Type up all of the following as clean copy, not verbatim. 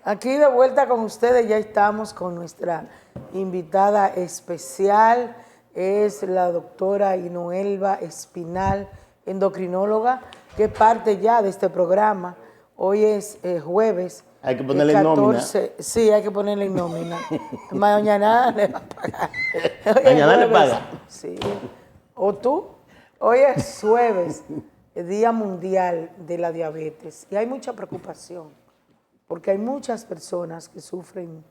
Aquí de vuelta con ustedes, ya estamos con nuestra invitada especial, es la doctora Inoelva Espinal, endocrinóloga, que es parte ya de este programa. Hoy es jueves. Hay que ponerle nómina. Sí, hay que ponerle nómina. Mañana le va a pagar. Mañana le paga. Sí. ¿O tú? Hoy es jueves, el Día Mundial de la Diabetes, y hay mucha preocupación, porque hay muchas personas que sufren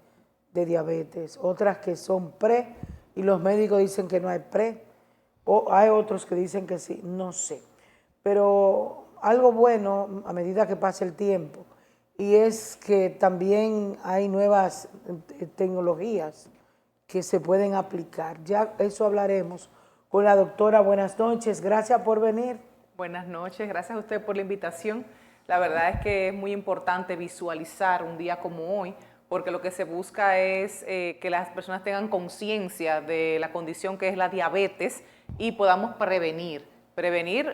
de diabetes, otras que son pre, y los médicos dicen que no hay pre, o hay otros que dicen que sí, no sé. Pero algo bueno a medida que pasa el tiempo, y es que también hay nuevas tecnologías que se pueden aplicar. Ya eso hablaremos con la doctora. Buenas noches, gracias por venir. Buenas noches, gracias a usted por la invitación. La verdad es que es muy importante visualizar un día como hoy, porque lo que se busca es que las personas tengan conciencia de la condición que es la diabetes y podamos prevenir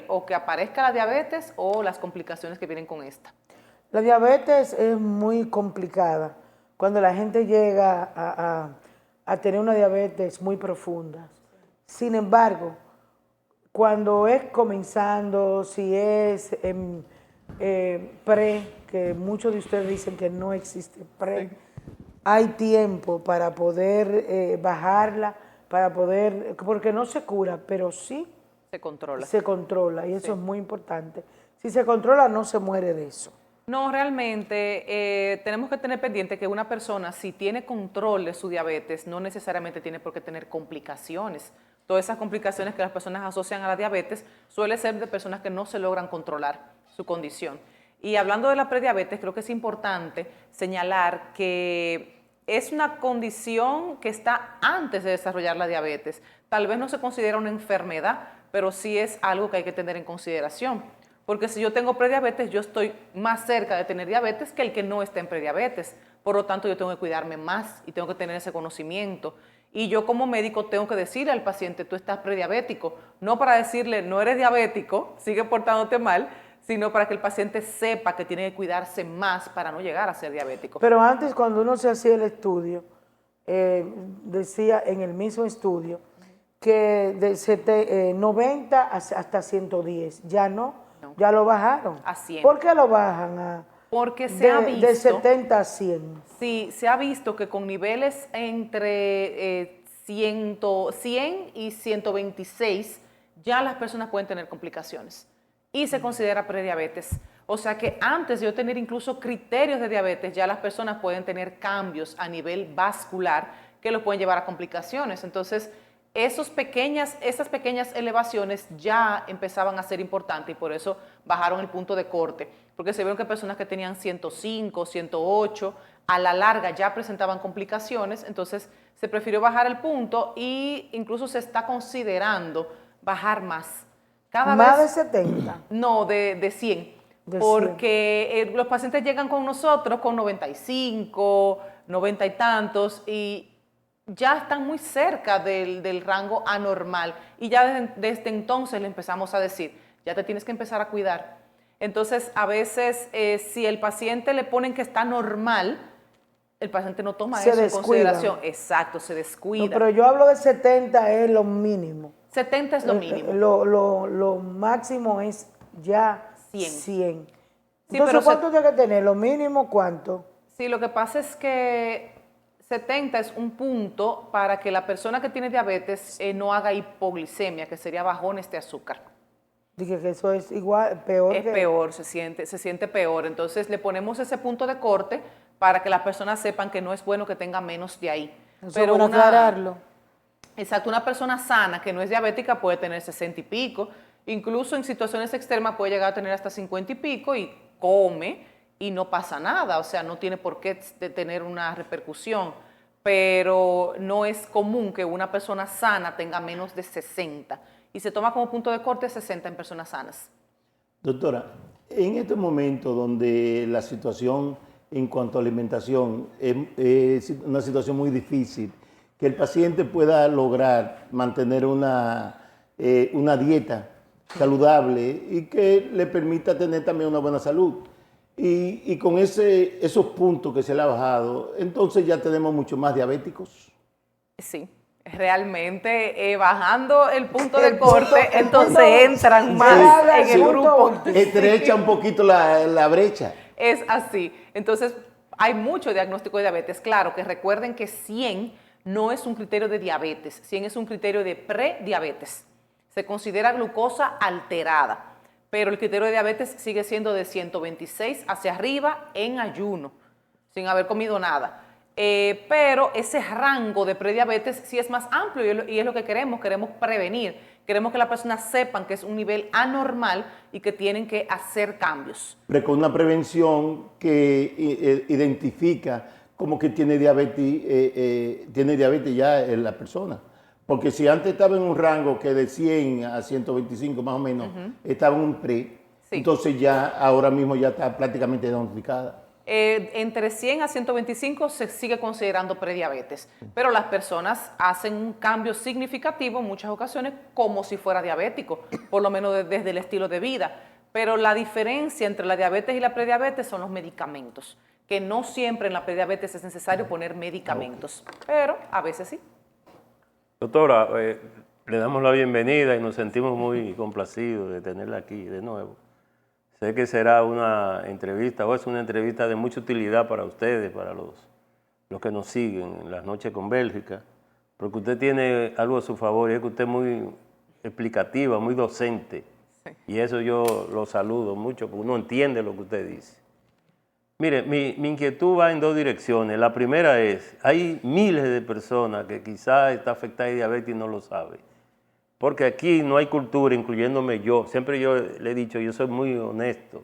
o que aparezca la diabetes o las complicaciones que vienen con esta. La diabetes es muy complicada cuando la gente llega a tener una diabetes muy profunda. Sin embargo, cuando es comenzando, si es pre, que muchos de ustedes dicen que no existe pre, sí, hay tiempo para poder bajarla, para poder, porque no se cura, pero sí se controla. Se controla, y eso sí es muy importante. Si se controla, no se muere de eso. No, realmente tenemos que tener pendiente que una persona, si tiene control de su diabetes, no necesariamente tiene por qué tener complicaciones. Todas esas complicaciones que las personas asocian a la diabetes suele ser de personas que no se logran controlar su condición. Y hablando de la prediabetes, creo que es importante señalar que es una condición que está antes de desarrollar la diabetes. Tal vez no se considera una enfermedad, pero sí es algo que hay que tener en consideración. Porque si yo tengo prediabetes, yo estoy más cerca de tener diabetes que el que no está en prediabetes. Por lo tanto, yo tengo que cuidarme más y tengo que tener ese conocimiento. Y yo como médico tengo que decirle al paciente, tú estás prediabético. No para decirle, no eres diabético, sigue portándote mal, sino para que el paciente sepa que tiene que cuidarse más para no llegar a ser diabético. Pero antes, cuando uno se hacía el estudio, decía en el mismo estudio que de 90 hasta 110, ya no. Ya lo bajaron. A 100. ¿Por qué lo bajan Porque se ha visto, de 70 a 100? Sí, se ha visto que con niveles entre 100 y 126 ya las personas pueden tener complicaciones y se considera prediabetes. O sea que antes de yo tener incluso criterios de diabetes, ya las personas pueden tener cambios a nivel vascular que los pueden llevar a complicaciones. Entonces, esas pequeñas elevaciones ya empezaban a ser importantes y por eso bajaron el punto de corte, porque se vieron que personas que tenían 105, 108, a la larga ya presentaban complicaciones, entonces se prefirió bajar el punto e incluso se está considerando bajar más. ¿Más de 70? No, de 100. Porque los pacientes llegan con nosotros con 95, 90 y tantos y ya están muy cerca del rango anormal y ya desde entonces le empezamos a decir, ya te tienes que empezar a cuidar. Entonces, a veces, si el paciente le ponen que está normal, el paciente no toma eso en consideración. Exacto, se descuida. No, pero yo hablo de 70, es lo mínimo. 70 es lo mínimo. Lo máximo es ya 100. Sí, entonces, ¿cuánto tiene que tener? ¿Lo mínimo cuánto? Sí, lo que pasa es que 70 es un punto para que la persona que tiene diabetes no haga hipoglicemia, que sería bajones de azúcar. Dije que eso es igual, peor. Es peor, se siente peor. Entonces le ponemos ese punto de corte para que las personas sepan que no es bueno que tenga menos de ahí. Eso pero es bueno aclararlo. Exacto, una persona sana que no es diabética puede tener 60 y pico, incluso en situaciones extremas puede llegar a tener hasta 50 y pico y come y no pasa nada, o sea, no tiene por qué tener una repercusión, pero no es común que una persona sana tenga menos de 60 y se toma como punto de corte 60 en personas sanas. Doctora, en este momento donde la situación en cuanto a alimentación es una situación muy difícil, que el paciente pueda lograr mantener una dieta saludable y que le permita tener también una buena salud. Y con esos puntos que se le ha bajado, entonces ya tenemos mucho más diabéticos. Sí, realmente bajando el punto de El corte, punto- el entonces punto- entran Sí. más Sí. en el Punto grupo. último. Estrecha un poquito la brecha. Es así. Entonces, hay mucho diagnóstico de diabetes. Claro que recuerden que 100 no es un criterio de diabetes, 100 es un criterio de prediabetes. Se considera glucosa alterada, pero el criterio de diabetes sigue siendo de 126 hacia arriba en ayuno, sin haber comido nada. Pero ese rango de prediabetes sí es más amplio y es lo que queremos prevenir. Queremos que las personas sepan que es un nivel anormal y que tienen que hacer cambios. Pero con una prevención que identifica como que tiene diabetes ya en la persona. Porque si antes estaba en un rango que de 100 a 125 más o menos, estaba en un pre, Sí. entonces ya ahora mismo ya está prácticamente diagnosticada. Entre 100 a 125 se sigue considerando prediabetes, pero las personas hacen un cambio significativo en muchas ocasiones como si fuera diabético, por lo menos desde el estilo de vida. Pero la diferencia entre la diabetes y la prediabetes son los medicamentos, que no siempre en la prediabetes es necesario poner medicamentos, pero a veces sí. Doctora, le damos la bienvenida y nos sentimos muy complacidos de tenerla aquí de nuevo. Sé que será una entrevista o es una entrevista de mucha utilidad para ustedes, para los que nos siguen en las noches con Bélgica, porque usted tiene algo a su favor y es que usted es muy explicativa, muy docente. Sí. Y eso yo lo saludo mucho porque uno entiende lo que usted dice. Mire, mi inquietud va en dos direcciones. La primera es, hay miles de personas que quizás está afectada de diabetes y no lo sabe. Porque aquí no hay cultura, incluyéndome yo. Siempre yo le he dicho, yo soy muy honesto,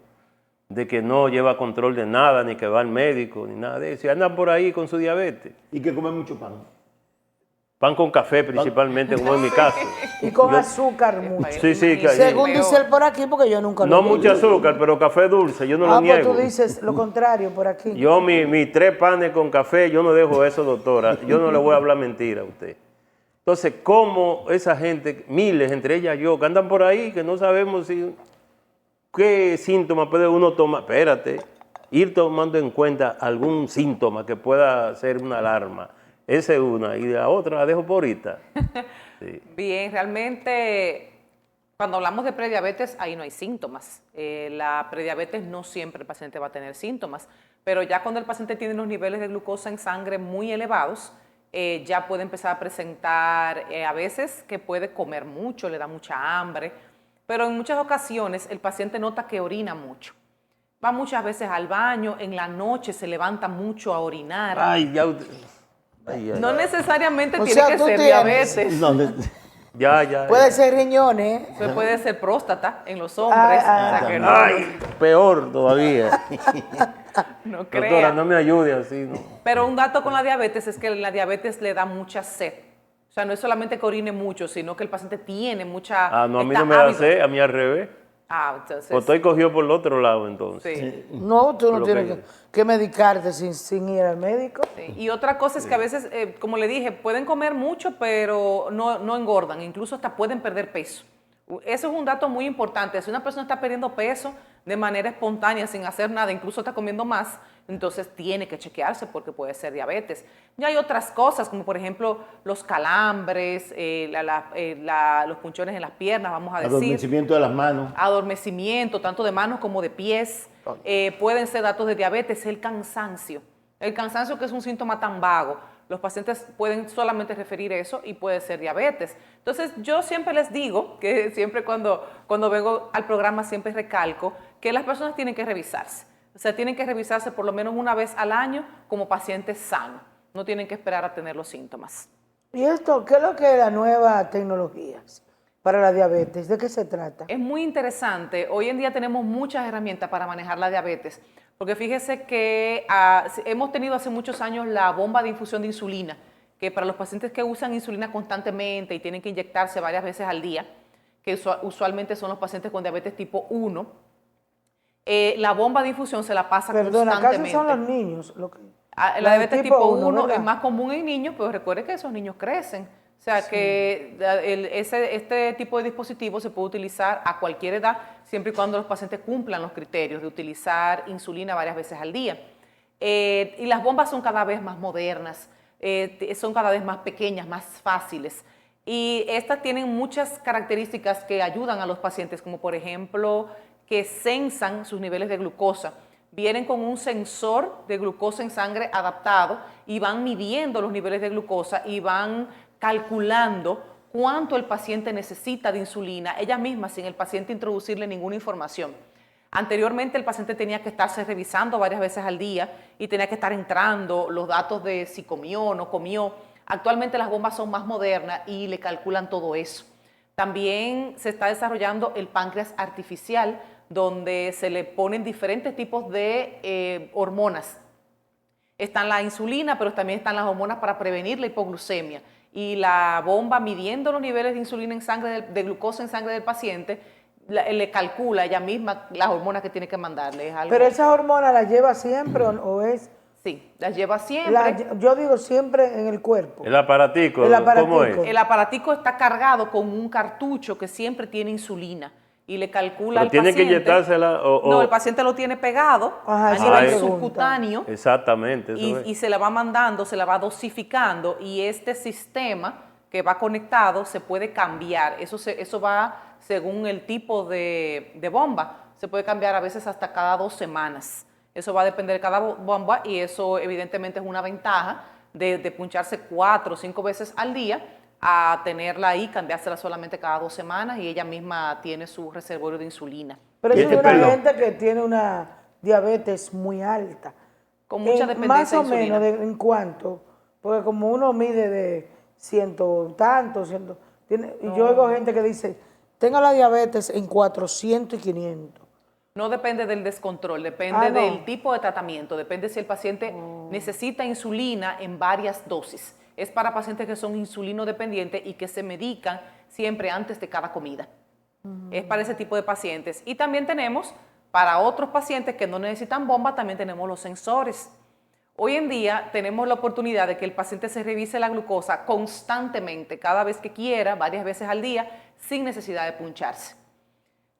de que no lleva control de nada, ni que va al médico, ni nada de eso. Y andan por ahí con su diabetes. Y que come mucho pan. Pan con café principalmente, como en mi caso. Y con azúcar mucho. Sí, sí, que- Según Peor. dice él por aquí, porque yo nunca No lo vi. mucho azúcar, pero café dulce, yo no lo Pues niego. tú dices lo contrario por aquí. Yo mis 3 panes con café, yo no dejo eso, doctora. Yo no le voy a hablar mentira a usted. Entonces, ¿cómo esa gente, miles, entre ellas yo, que andan por ahí, que no sabemos qué síntomas puede uno tomar? Espérate, ir tomando en cuenta algún síntoma que pueda ser una alarma. Esa es una, y la otra la dejo por ahorita. Sí. Bien, realmente cuando hablamos de prediabetes, ahí no hay síntomas. La prediabetes no siempre el paciente va a tener síntomas, pero ya cuando el paciente tiene los niveles de glucosa en sangre muy elevados, ya puede empezar a presentar a veces que puede comer mucho, le da mucha hambre, pero en muchas ocasiones el paciente nota que orina mucho. Va muchas veces al baño, en la noche se levanta mucho a orinar. Ay, ya usted- ay, ay, No necesariamente O tiene sea, que tú ser tienes- diabetes. ya. Puede ser riñones. ¿eh? Eso puede ser próstata en los hombres. Ah, o sea que no, Ay, peor todavía. no Doctora, crea. no me ayude así, ¿no? Pero un dato con la diabetes es que la diabetes le da mucha sed. O sea, no es solamente que orine mucho, sino que el paciente tiene mucha... Ah, no, a mí está no me da ávido. sed, a mí al revés. Ah, entonces... O estoy cogido por el otro lado, entonces. sí. No, tú no Lo tienes que- que medicarte sin ir al médico. Sí. Y otra cosa es que a veces, como le dije, pueden comer mucho, pero no engordan, incluso hasta pueden perder peso. Eso es un dato muy importante. Si una persona está perdiendo peso de manera espontánea, sin hacer nada, incluso está comiendo más, entonces tiene que chequearse porque puede ser diabetes. Ya hay otras cosas, como por ejemplo los calambres, los punchones en las piernas, vamos a decir. Adormecimiento de las manos. Adormecimiento, tanto de manos como de pies. Pueden ser datos de diabetes, el cansancio. El cansancio, que es un síntoma tan vago, los pacientes pueden solamente referir eso y puede ser diabetes. Entonces, yo siempre les digo, que siempre cuando vengo al programa siempre recalco, que las personas tienen que revisarse. O sea, tienen que revisarse por lo menos una vez al año como pacientes sanos. No tienen que esperar a tener los síntomas. ¿Y esto qué es lo que es la nueva tecnología para la diabetes? ¿De qué se trata? Es muy interesante. Hoy en día tenemos muchas herramientas para manejar la diabetes, porque fíjese que hemos tenido hace muchos años la bomba de infusión de insulina, que para los pacientes que usan insulina constantemente y tienen que inyectarse varias veces al día, que usualmente son los pacientes con diabetes tipo 1, la bomba de infusión se la pasa Perdona, constantemente. ¿acaso son los niños? La diabetes tipo 1 ¿verdad? es más común en niños, pero recuerde que esos niños crecen. O sea que este tipo de dispositivo se puede utilizar a cualquier edad, siempre y cuando los pacientes cumplan los criterios de utilizar insulina varias veces al día. Y las bombas son cada vez más modernas, son cada vez más pequeñas, más fáciles. Y estas tienen muchas características que ayudan a los pacientes, como por ejemplo que sensan sus niveles de glucosa. Vienen con un sensor de glucosa en sangre adaptado y van midiendo los niveles de glucosa y van calculando cuánto el paciente necesita de insulina, ellas mismas, sin el paciente introducirle ninguna información. Anteriormente el paciente tenía que estarse revisando varias veces al día y tenía que estar entrando los datos de si comió o no comió. Actualmente las bombas son más modernas y le calculan todo eso. También se está desarrollando el páncreas artificial, donde se le ponen diferentes tipos de hormonas. Están la insulina, pero también están las hormonas para prevenir la hipoglucemia. Y la bomba, midiendo los niveles de insulina en sangre, de glucosa en sangre del paciente, le calcula ella misma las hormonas que tiene que mandarle. Es algo... ¿Pero esas hormonas las lleva siempre o es...? Sí, las lleva siempre. Yo digo siempre en el cuerpo. El aparatico, ¿cómo es? El aparatico está cargado con un cartucho que siempre tiene insulina y le calcula al paciente. ¿Tiene que inyectársela No, el paciente lo tiene pegado a nivel subcutáneo. Exactamente. Y se la va mandando, se la va dosificando y este sistema que va conectado se puede cambiar. Eso va según el tipo de bomba. Se puede cambiar a veces hasta cada 2 semanas. Eso va a depender de cada bomba y eso evidentemente es una ventaja de puncharse 4 o 5 veces al día a tenerla ahí, cambiársela solamente cada 2 semanas y ella misma tiene su reservorio de insulina. Pero eso es una gente que tiene una diabetes muy alta. Con mucha dependencia de insulina. Más o menos, ¿en cuánto? Porque como uno mide de ciento tanto, y yo oigo gente que dice, tengo la diabetes en 400 y 500. No depende del descontrol, depende del tipo de tratamiento, depende si el paciente necesita insulina en varias dosis. Es para pacientes que son insulinodependientes y que se medican siempre antes de cada comida. Es para ese tipo de pacientes. Y también tenemos, para otros pacientes que no necesitan bomba, también tenemos los sensores. Hoy en día tenemos la oportunidad de que el paciente se revise la glucosa constantemente, cada vez que quiera, varias veces al día, sin necesidad de puncharse.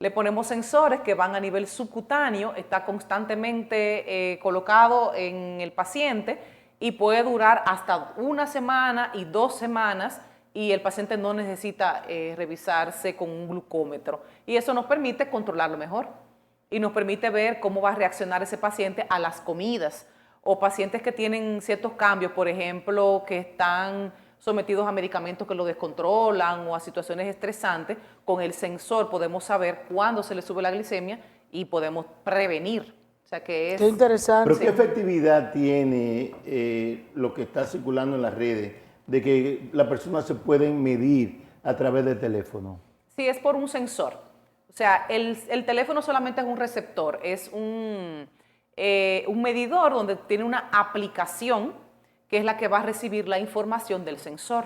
Le ponemos sensores que van a nivel subcutáneo, está constantemente colocado en el paciente y puede durar hasta 1 semana y 2 semanas y el paciente no necesita revisarse con un glucómetro. Y eso nos permite controlarlo mejor y nos permite ver cómo va a reaccionar ese paciente a las comidas o pacientes que tienen ciertos cambios, por ejemplo, que están sometidos a medicamentos que lo descontrolan o a situaciones estresantes, con el sensor podemos saber cuándo se le sube la glicemia y podemos prevenir. O sea que es... Qué interesante. Pero ¿qué efectividad tiene lo que está circulando en las redes de que las personas se pueden medir a través del teléfono? Sí, es por un sensor. O sea, el teléfono solamente es un receptor, es un medidor donde tiene una aplicación que es la que va a recibir la información del sensor.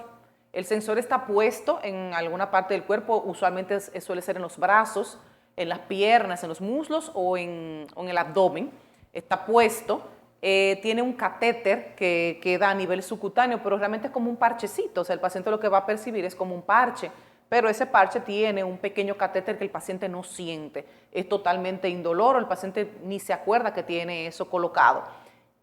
El sensor está puesto en alguna parte del cuerpo, usualmente suele ser en los brazos, en las piernas, en los muslos o en el abdomen. Está puesto, tiene un catéter que queda a nivel subcutáneo, pero realmente es como un parchecito, o sea, el paciente lo que va a percibir es como un parche, pero ese parche tiene un pequeño catéter que el paciente no siente, es totalmente indoloro, el paciente ni se acuerda que tiene eso colocado.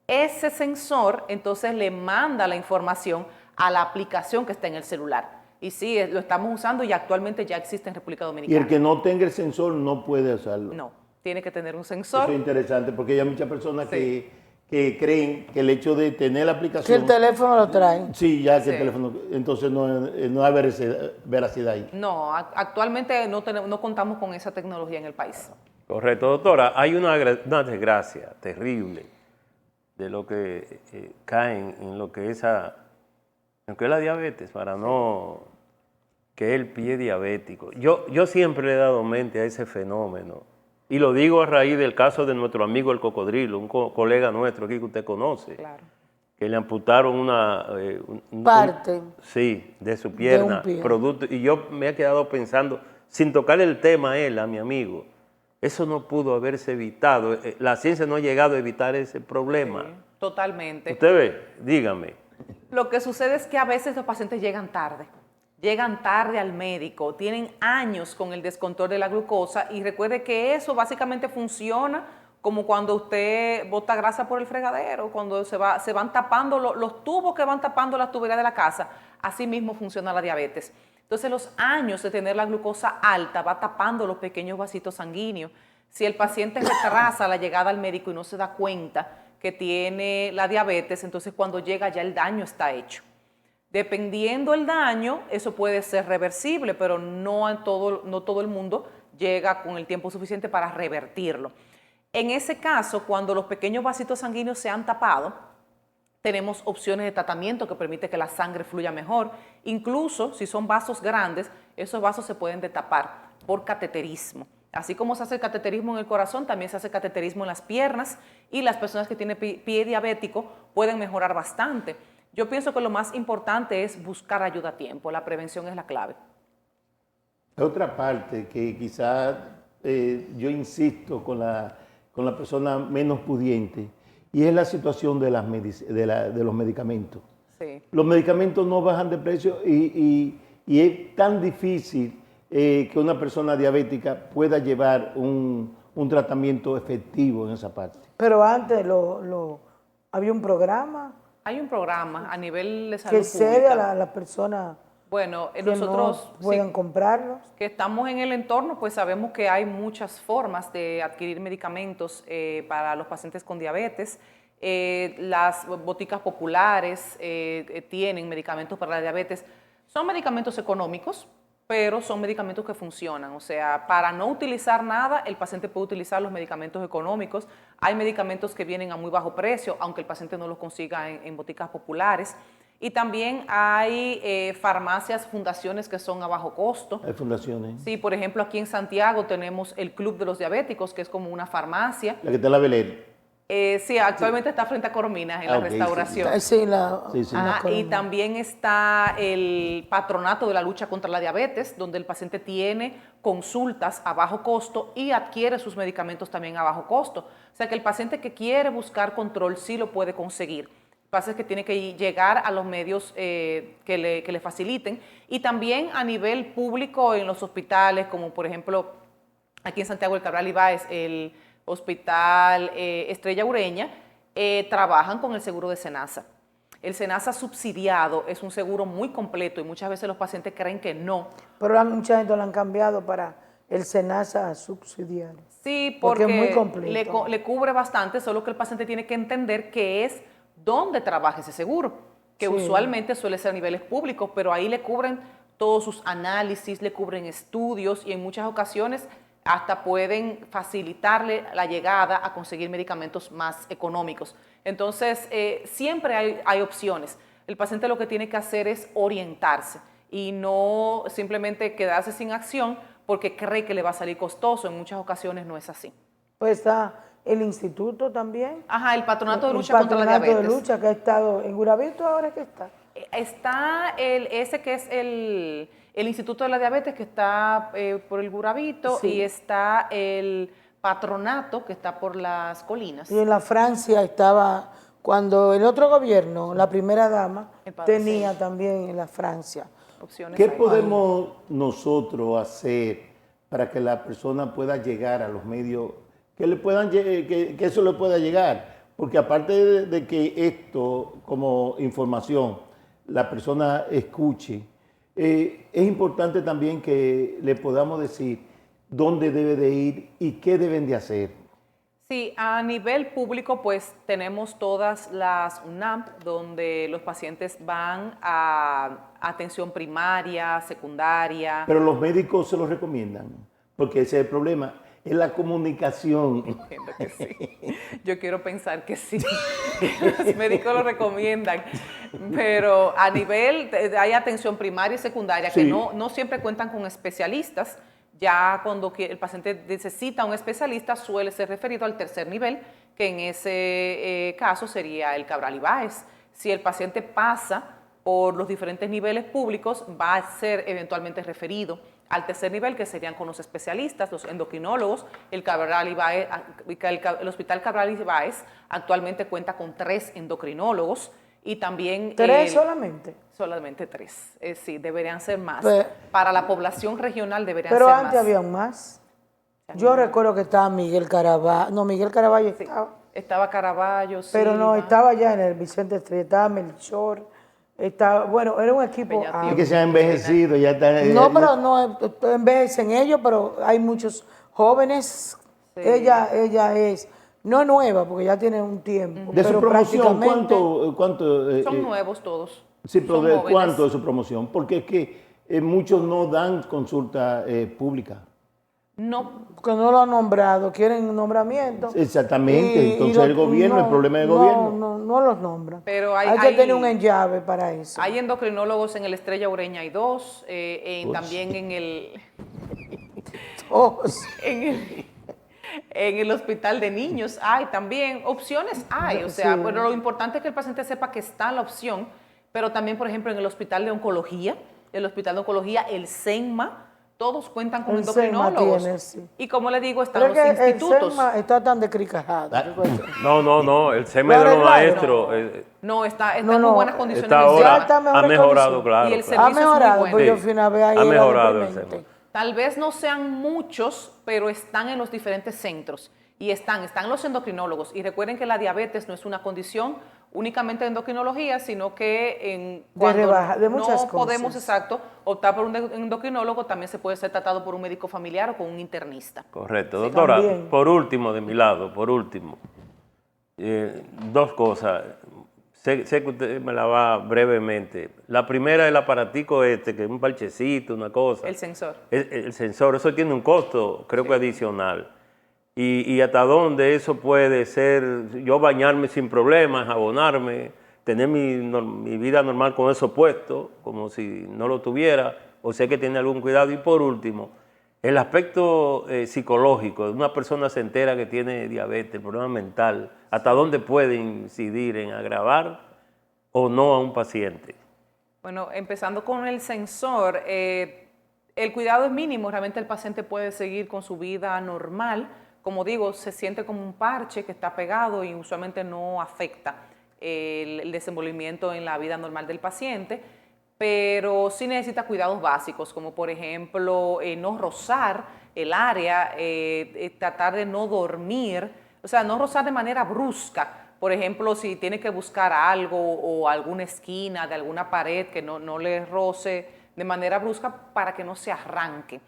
Ese sensor entonces le manda la información a la aplicación que está en el celular. Y sí, lo estamos usando y actualmente ya existe en República Dominicana. Y el que no tenga el sensor no puede usarlo. No, tiene que tener un sensor. Eso es interesante porque hay muchas personas que creen que el hecho de tener la aplicación... Que el teléfono lo trae. Sí, ya que el teléfono... Entonces no hay veracidad ahí. No, actualmente no contamos con esa tecnología en el país. Correcto, doctora. Hay una desgracia terrible de lo que caen en lo que es la diabetes, para no que el pie diabético. Yo siempre le he dado mente a ese fenómeno y lo digo a raíz del caso de nuestro amigo el cocodrilo, un colega nuestro aquí que usted conoce, Claro. que le amputaron una parte de su pierna, de un pie. producto, y yo me he quedado pensando, sin tocar el tema a mi amigo, eso no pudo haberse evitado. La ciencia no ha llegado a evitar ese problema. Sí, totalmente. ¿Usted ve? Dígame. Lo que sucede es que a veces los pacientes llegan tarde. llegan tarde al médico, tienen años con el descontrol de la glucosa y recuerde que eso básicamente funciona como cuando usted bota grasa por el fregadero, cuando se van tapando los tubos que van tapando las tuberías de la casa, así mismo funciona la diabetes. Entonces los años de tener la glucosa alta va tapando los pequeños vasitos sanguíneos. Si el paciente retrasa la llegada al médico y no se da cuenta que tiene la diabetes, entonces cuando llega ya el daño está hecho. Dependiendo el daño, eso puede ser reversible, pero no todo el mundo llega con el tiempo suficiente para revertirlo. En ese caso, cuando los pequeños vasitos sanguíneos se han tapado, tenemos opciones de tratamiento que permite que la sangre fluya mejor. Incluso si son vasos grandes, esos vasos se pueden destapar por cateterismo. Así como se hace el cateterismo en el corazón, también se hace cateterismo en las piernas y las personas que tienen pie diabético pueden mejorar bastante. Yo pienso que lo más importante es buscar ayuda a tiempo. La prevención es la clave. Otra parte que quizás yo insisto con la persona menos pudiente, y es la situación de los medicamentos. Sí. Los medicamentos no bajan de precio y es tan difícil que una persona diabética pueda llevar un tratamiento efectivo en esa parte. Pero antes había un programa Hay un programa a nivel de salud que cede pública. a las personas Bueno, que nosotros no puedan comprarlos. que estamos en el entorno, pues sabemos que hay muchas formas de adquirir medicamentos para los pacientes con diabetes. Las boticas populares tienen medicamentos para la diabetes. Son medicamentos económicos, pero son medicamentos que funcionan. O sea, para no utilizar nada, el paciente puede utilizar los medicamentos económicos. Hay medicamentos que vienen a muy bajo precio, aunque el paciente no los consiga en boticas populares. Y también hay farmacias, fundaciones que son a bajo costo. Hay fundaciones. Sí, por ejemplo, aquí en Santiago tenemos el Club de los Diabéticos, que es como una farmacia. La que está en la Belén. Sí, actualmente está frente a Corminas, en la Ok, restauración. Sí, Sí. Ajá, y también está el Patronato de la Lucha contra la Diabetes, donde el paciente tiene consultas a bajo costo y adquiere sus medicamentos también a bajo costo. O sea que el paciente que quiere buscar control sí lo puede conseguir. Lo que pasa es que tiene que llegar a los medios que le faciliten. Y también a nivel público en los hospitales, como por ejemplo aquí en Santiago del Cabral Ibáez, el Hospital Estrella Ureña, trabajan con el seguro de SENASA. El SENASA subsidiado es un seguro muy completo y muchas veces los pacientes creen que no. Pero mucha gente lo han cambiado para el SENASA subsidiario. Sí, Porque porque es muy completo. le cubre bastante, solo que el paciente tiene que entender que es dónde trabaja ese seguro, que Sí. usualmente suele ser a niveles públicos, pero ahí le cubren todos sus análisis, le cubren estudios y en muchas ocasiones hasta pueden facilitarle la llegada a conseguir medicamentos más económicos. Entonces, siempre hay opciones. El paciente lo que tiene que hacer es orientarse y no simplemente quedarse sin acción porque cree que le va a salir costoso. En muchas ocasiones no es así. Pues está el instituto también. Ajá, el Patronato de El Lucha contra la Patronato Diabetes. de lucha que ha estado en Gurabito, ahora que está. Está ese que es el Instituto de la Diabetes, que está por el Gurabito, Sí. y está el Patronato, que está por las colinas. Y en la Francia estaba, cuando el otro gobierno, la primera dama, El padre, tenía sí. también en la Francia. Opciones ¿Qué hay. podemos nosotros hacer para que la persona pueda llegar a los medios, que eso le pueda llegar? Porque aparte de que esto como información la persona escuche, es importante también que le podamos decir dónde debe de ir y qué deben de hacer. Sí, a nivel público, pues tenemos todas las UNAM, donde los pacientes van a atención primaria, secundaria. Pero los médicos se los recomiendan, porque ese es el problema, es la comunicación. Entiendo que sí. Yo quiero pensar que sí. Los médicos lo recomiendan. Pero a nivel, hay atención primaria y secundaria que Sí. no siempre cuentan con especialistas. Ya cuando el paciente necesita un especialista suele ser referido al tercer nivel, que en ese caso sería el Cabral Ibáez. Si el paciente pasa por los diferentes niveles públicos, va a ser eventualmente referido al tercer nivel, que serían con los especialistas, los endocrinólogos. El Hospital Cabral Ibáez actualmente cuenta con 3 endocrinólogos Y también... ¿3 solamente? Solamente 3. Sí, deberían ser más. Pero- Para la población regional deberían Pero ser antes más. había más. Yo recuerdo que estaba Miguel Caraballo. No, Miguel Caraballo Sí. estaba. Estaba Caraballo, Pero no, Silva. estaba ya en el Vicente Estrella, estaba Melchor, estaba, bueno, era un equipo. Peña Es que se ha envejecido, ya está. No, pero no envejecen ellos, pero hay muchos jóvenes. Sí. Ella es, no nueva, porque ya tiene un tiempo. De su pero promoción, prácticamente- ¿cuánto? Son nuevos todos. Sí, pero Son ¿de jóvenes. cuánto de su promoción? Porque es que muchos no dan consulta pública. No, Que no lo han nombrado, quieren nombramiento. Exactamente, entonces el gobierno, el problema del gobierno. No los nombran. Pero hay hay- que tener un enllave para eso. hay endocrinólogos en el Estrella Ureña, hay 2, Uy. también en el, Todos. en el hospital de niños hay también, opciones hay, o sea, Sí. pero lo importante es que el paciente sepa que está la opción, pero también, por ejemplo, en el hospital de oncología, el SENMA, todos cuentan con El SENMA endocrinólogos. tiene, sí. Y como le digo, están Pero es los que el institutos. SENMA está tan descricajado. No, el SEME Lo de los arreglaron. maestros No, está en No, muy no, buenas condiciones. está el ahora, Ya está mejor ha mejorado, condición. claro. Y el claro. Ha servicio es muy mejorado, bueno. pues yo Sí. fui una vez ahí. Ha era mejorado el deprimente. SEMA. Tal vez no sean muchos, pero están en los diferentes centros. Y están los endocrinólogos. Y recuerden que la diabetes no es una condición únicamente de endocrinología, sino que cuando de muchas no podemos, cosas. exacto, optar por un endocrinólogo, también se puede ser tratado por un médico familiar o con un internista. Correcto. Doctora, También. por último, de mi lado, dos cosas. Sé que usted me la va brevemente. La primera, el aparatico que es un parchecito, una cosa. El sensor. El sensor, eso tiene un costo, creo que adicional. Y hasta dónde eso puede ser, yo bañarme sin problemas, abonarme, tener mi vida normal con eso puesto, como si no lo tuviera, o sé que tiene algún cuidado. Y por último, el aspecto psicológico de una persona se entera que tiene diabetes, problema mental, hasta dónde puede incidir en agravar o no a un paciente. Bueno, empezando con el sensor, el cuidado es mínimo, realmente el paciente puede seguir con su vida normal. Como digo, se siente como un parche que está pegado y usualmente no afecta el desenvolvimiento en la vida normal del paciente, pero sí necesita cuidados básicos, como por ejemplo no rozar el área, tratar de no dormir, o sea, no rozar de manera brusca. Por ejemplo, si tiene que buscar algo o alguna esquina de alguna pared que no le roce de manera brusca para que no se arranque.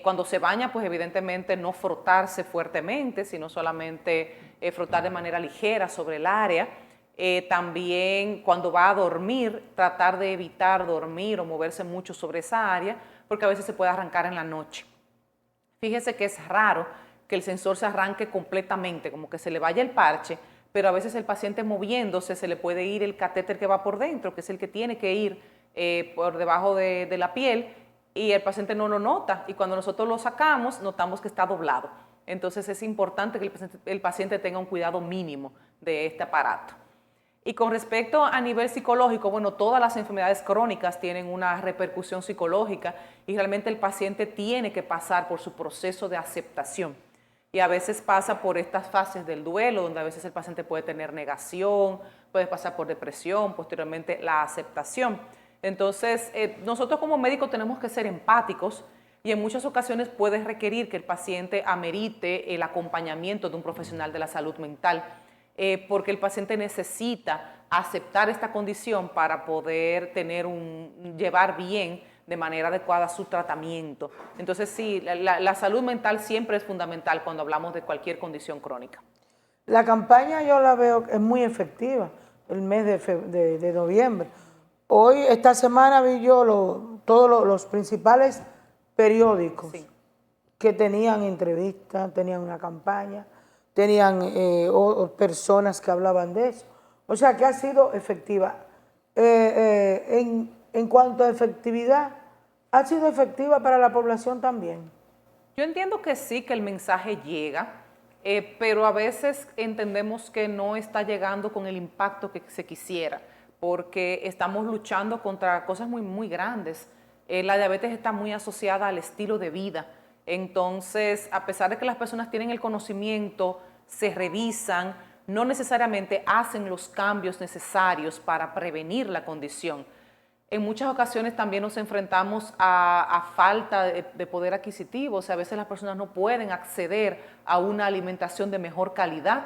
Cuando se baña, pues evidentemente no frotarse fuertemente, sino solamente frotar de manera ligera sobre el área. También cuando va a dormir, tratar de evitar dormir o moverse mucho sobre esa área, porque a veces se puede arrancar en la noche. Fíjese que es raro que el sensor se arranque completamente, como que se le vaya el parche, pero a veces el paciente moviéndose se le puede ir el catéter que va por dentro, que es el que tiene que ir por debajo de la piel, y el paciente no lo nota, y cuando nosotros lo sacamos, notamos que está doblado. Entonces es importante que el paciente tenga un cuidado mínimo de este aparato. Y con respecto a nivel psicológico, bueno, todas las enfermedades crónicas tienen una repercusión psicológica y realmente el paciente tiene que pasar por su proceso de aceptación. Y a veces pasa por estas fases del duelo, donde a veces el paciente puede tener negación, puede pasar por depresión, posteriormente la aceptación. Entonces, nosotros como médicos tenemos que ser empáticos y en muchas ocasiones puede requerir que el paciente amerite el acompañamiento de un profesional de la salud mental, porque el paciente necesita aceptar esta condición para poder llevar bien de manera adecuada su tratamiento. Entonces, sí, la salud mental siempre es fundamental cuando hablamos de cualquier condición crónica. La campaña yo la veo es muy efectiva, el mes de noviembre. Hoy, esta semana vi yo todos los principales periódicos Sí. que tenían entrevistas, tenían una campaña, tenían personas que hablaban de eso. O sea que ha sido efectiva. En cuanto a efectividad, ha sido efectiva para la población también. Yo entiendo que sí, que el mensaje llega, pero a veces entendemos que no está llegando con el impacto que se quisiera, porque estamos luchando contra cosas muy, muy grandes. La diabetes está muy asociada al estilo de vida. Entonces, a pesar de que las personas tienen el conocimiento, se revisan, no necesariamente hacen los cambios necesarios para prevenir la condición. En muchas ocasiones también nos enfrentamos a falta de poder adquisitivo, o sea, a veces las personas no pueden acceder a una alimentación de mejor calidad,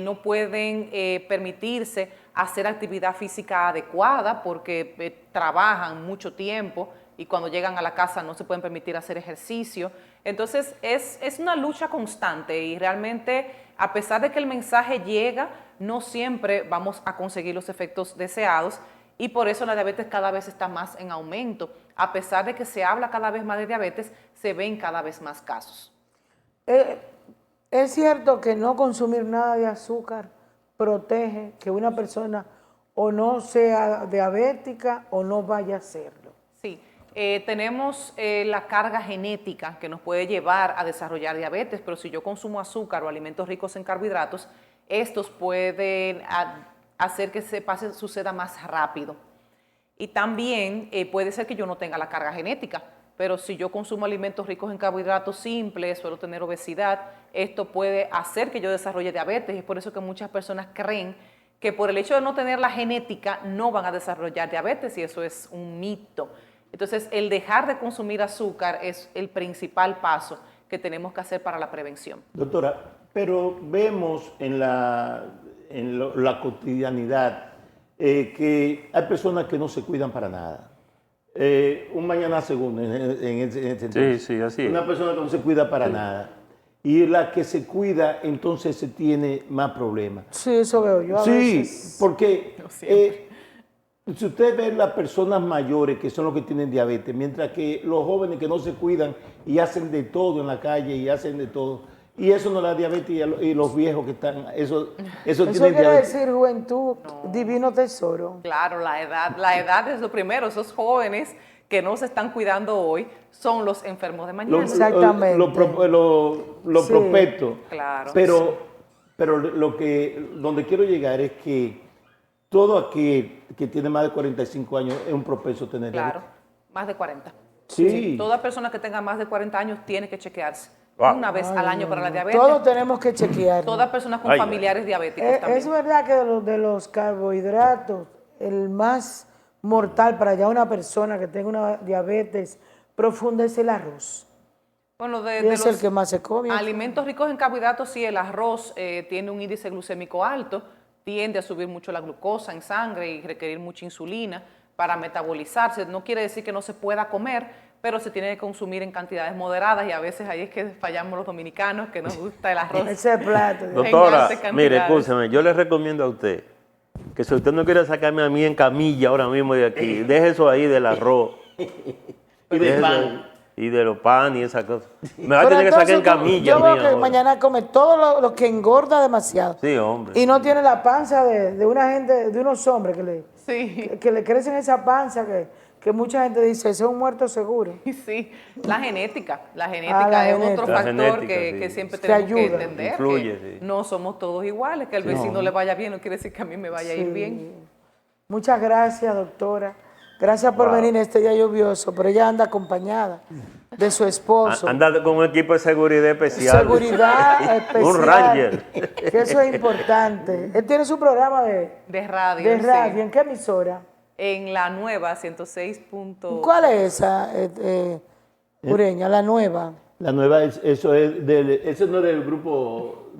no pueden permitirse hacer actividad física adecuada porque trabajan mucho tiempo y cuando llegan a la casa no se pueden permitir hacer ejercicio. Entonces es una lucha constante y realmente a pesar de que el mensaje llega, no siempre vamos a conseguir los efectos deseados y por eso la diabetes cada vez está más en aumento. A pesar de que se habla cada vez más de diabetes, se ven cada vez más casos. Es cierto que no consumir nada de azúcar protege que una persona o no sea diabética o no vaya a serlo. Sí, tenemos la carga genética que nos puede llevar a desarrollar diabetes, pero si yo consumo azúcar o alimentos ricos en carbohidratos, estos pueden hacer que suceda más rápido. Y también puede ser que yo no tenga la carga genética, pero si yo consumo alimentos ricos en carbohidratos simples, suelo tener obesidad, esto puede hacer que yo desarrolle diabetes. Y es por eso que muchas personas creen que por el hecho de no tener la genética no van a desarrollar diabetes y eso es un mito. Entonces, el dejar de consumir azúcar es el principal paso que tenemos que hacer para la prevención. Doctora, pero vemos en la cotidianidad que hay personas que no se cuidan para nada. Un mañana segundo en ese sentido. Sí, así es. Una persona que no se cuida para nada. Y la que se cuida, entonces se tiene más problemas. Sí, eso veo yo a veces. Sí, porque si usted ve las personas mayores que son los que tienen diabetes, mientras que los jóvenes que no se cuidan y hacen de todo en la calle y hacen de todo, y eso no la diabetes y los viejos que están, eso Eso tienen quiere diabetes. decir juventud, divino tesoro. Claro, la edad es lo primero. Esos jóvenes que no se están cuidando hoy son los enfermos de mañana. Exactamente. Los Sí. prospectos. Claro. Pero donde quiero llegar es que todo aquel que tiene más de 45 años es un propenso a tener Claro, diabetes. más de 40. Sí. Toda persona que tenga más de 40 años tiene que chequearse Wow. una vez al año para la diabetes. Todos tenemos que chequear. Todas personas con Ay, familiares diabéticos también. Es verdad que de los carbohidratos, el más mortal para ya una persona que tenga una diabetes profunda es el arroz. Bueno, Y de es el los que más se come. alimentos ricos en carbohidratos, sí, el arroz tiene un índice glucémico alto, tiende a subir mucho la glucosa en sangre y requerir mucha insulina para metabolizarse. No quiere decir que no se pueda comer, pero se tiene que consumir en cantidades moderadas y a veces ahí es que fallamos los dominicanos, que nos gusta el arroz. Ese plato. Doctora, altas cantidades. mire, escúcheme, yo le recomiendo a usted que si usted no quiere sacarme a mí en camilla ahora mismo de aquí, deje eso ahí del arroz. Y del pan. Y de los pan y esas cosas. Me va a Pero tener que sacar en entonces camilla. yo veo mía, que ahora. mañana come todo lo que engorda demasiado. Sí, hombre. Y no tiene la panza de una gente, de unos hombres Sí, que le crecen esa panza que mucha gente dice, ese es un muerto seguro. sí. La genética la es otro genética. La factor genética, que sí. siempre Te tenemos que ayuda. entender. Influye, que sí. no somos todos iguales, que al vecino le vaya bien no quiere decir que a mí me vaya a ir bien. Muchas gracias, doctora. Gracias por Wow. venir este día lluvioso, pero ella anda acompañada de su esposo. Anda con un equipo de seguridad especial. Seguridad especial. Un ranger. Que eso es importante. Él tiene su programa De radio, de sí. radio. ¿En qué emisora? En la nueva 106. ¿Cuál es esa, Ureña? La nueva. La nueva, eso no es del grupo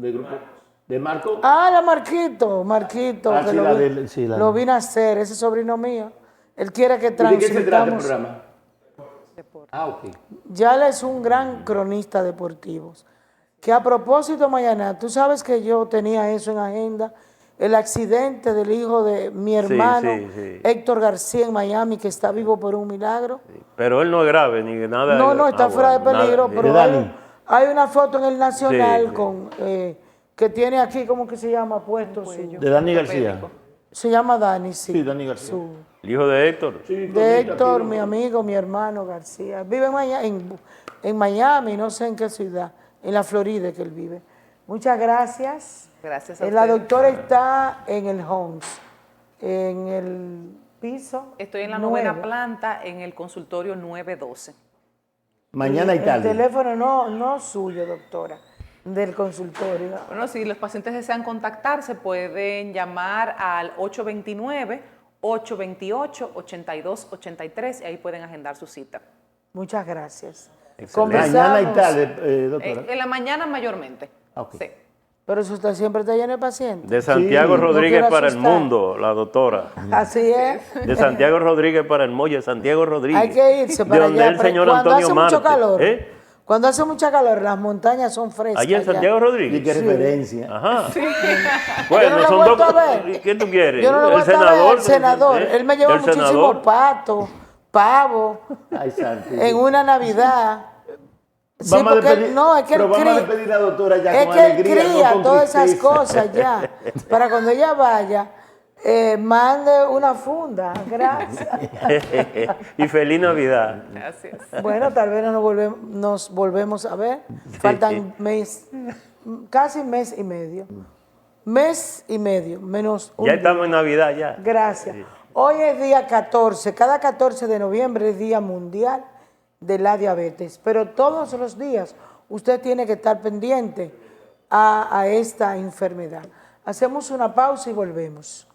de Marco. Ah, la Marquito. Ah, que sí, la lo de- vine a hacer, ese sobrino mío. Él quiere que ¿Y de qué se trata el transmitamos. programa? Ah, ok. Ya él es un gran cronista deportivo. Que a propósito, mañana, tú sabes que yo tenía eso en agenda, el accidente del hijo de mi hermano, sí. Héctor García, en Miami, que está vivo por un milagro. Pero él no es grave ni nada. No, está fuera de peligro, nada. pero ¿De Dani? hay una foto en el Nacional Sí, sí. con que tiene aquí, ¿cómo que se llama? Puesto su... De Dani García. Se llama Dani, sí. Sí, Dani García. El hijo de Héctor. Sí, De Héctor, mi amigo, mi hermano García. Vive en Miami, no sé en qué ciudad, en la Florida que él vive. Muchas gracias. Gracias a La ustedes. doctora está en el Homes, en el piso. Estoy en la 9. 9ª planta en el consultorio 912. Mañana y El tarde. teléfono no suyo, doctora. del consultorio. Bueno, si los pacientes desean contactarse, pueden llamar al 829-828-8283 y ahí pueden agendar su cita. Muchas gracias. Excelente. Mañana y Conversamos. tarde, doctora. En la mañana mayormente. Ok. Sí. Pero si usted siempre está lleno de pacientes. De Santiago Sí, no Rodríguez quiero para el asustar. mundo, la doctora. Así es. De Santiago Rodríguez para el Molle, Santiago Rodríguez. Hay que irse de para donde allá. el pero señor cuando Antonio hace Marte. mucho calor, ¿Eh? cuando hace mucha calor, las montañas son frescas. Allá en Santiago Y Rodríguez. qué referencia. Ajá. Yo Bueno, no lo he son vuelto dos. a ver. ¿Qué tú quieres? Yo no lo El voy a ver, senador. el senador. ¿eh? Él me lleva Del muchísimo senador. pato, pavo, Ay, Santi. en una Navidad. Sí, Vamos a porque despedir, no, es que pero él vamos a cría, despedir a la doctora ya es con que él alegría, cría no con todas esas tristeza. cosas ya, para cuando ella vaya, mande una funda, gracias. Y feliz Navidad. Así es. Bueno, tal vez nos volvemos a ver, faltan casi mes y medio, menos un Ya día. estamos en Navidad ya. Gracias. Hoy es día 14, cada 14 de noviembre es Día Mundial de la Diabetes, pero todos los días usted tiene que estar pendiente a esta enfermedad. Hacemos una pausa y volvemos.